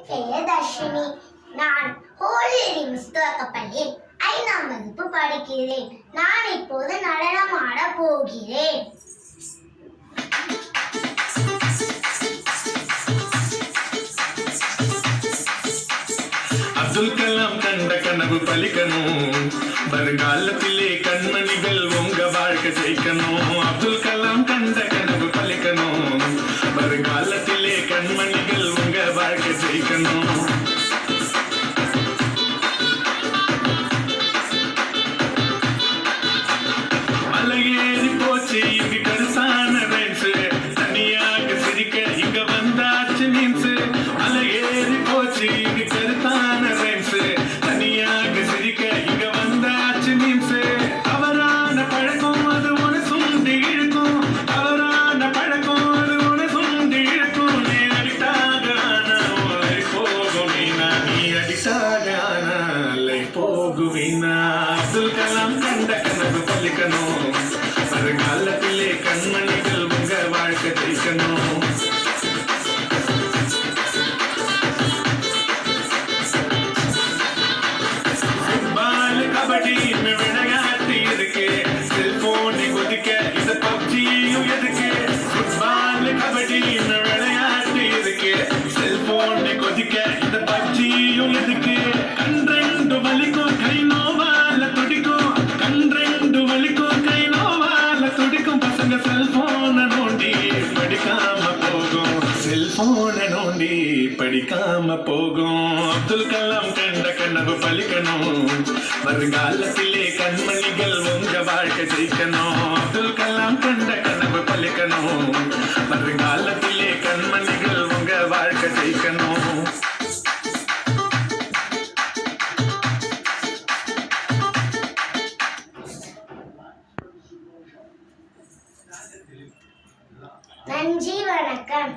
பெயர் தர்ஷினி. நான் ஹோலி ரிங்ஸ் துவக்கப்பள்ளியில் 5ஆம் வகுப்பு படிக்கிறேன். நான் இப்போது நடனம் ஆட போகிறேன். அப்துல் கலாம் கண்ட கனவு பலிக்கணும், வருங்காலத்திலே கண்மணிகள் உங்க வாழ்க்கை ஜெயிக்கணும். அப்துல் கலாம் கண்ட கனவு பலிக்கணும், வருங்காலத்திலே கண்மணிகள் உங்க வாழ்க்கை ஜெயிக்கணும். மலையேறி போச்சு இங்கு கருசான ரைன்ஸ், தனியாக சிரிக்க இங்க வந்தாச்சு மீன்ஸ். மலையேறி போச்சு இங்கு கருத்தான ரைன்ஸ், தனியாக சிரிக்க இங்க வந்தாச்சு மீன்ஸ். தவறான பழக்கம் அது உன சுண்டி இழுக்கும், தவறான பழக்கம் அது உன சுண்டி இழுக்கும். நீ அடிட்டாக ஆனாலை போகுவீனா, நீ அடிட்டாக ஆனாலை போகுவீனா. அப்துல் கலாம் கண்ட கனவு பலிக்கணும், வருங்காலத்திலே கண்மணிகள் உங்க வாழ்க்கை ஜெயிக்கணும். கபடி விளையாட்டு இருக்கு, செல்போனை குதிக்க இந்த பப்ஜியும் எதுக்கு. ஃபுட்பால் கபடி விளையாட்டு இருக்கு, செல்போனை கொதிக்க இந்த பப்ஜியும் எதுக்கு. கண்ரெண்டு வலிக்கும் கை நோவால துடிக்கும், கண்ரெண்டு வலிக்கும் கை நோவால துடிக்கும். பசங்க செல்போனை நோண்டி படிக்காம போகும், செல்போனை நோண்டி படிக்காம போகும். அப்துல் கலாம் கண்ட கனவு பலிக்கணும், வருங்காலத்திலே கண்மணிகள் உங்க வாழ்க்கை ஜெயிக்கணும். அப்துல் கலாம் கண்ட கனவு பலிக்கணும், வருங்காலத்திலே கண்மணிகள் உங்க வாழ்க்கை ஜெயிக்கணும். நன்றி, வணக்கம்.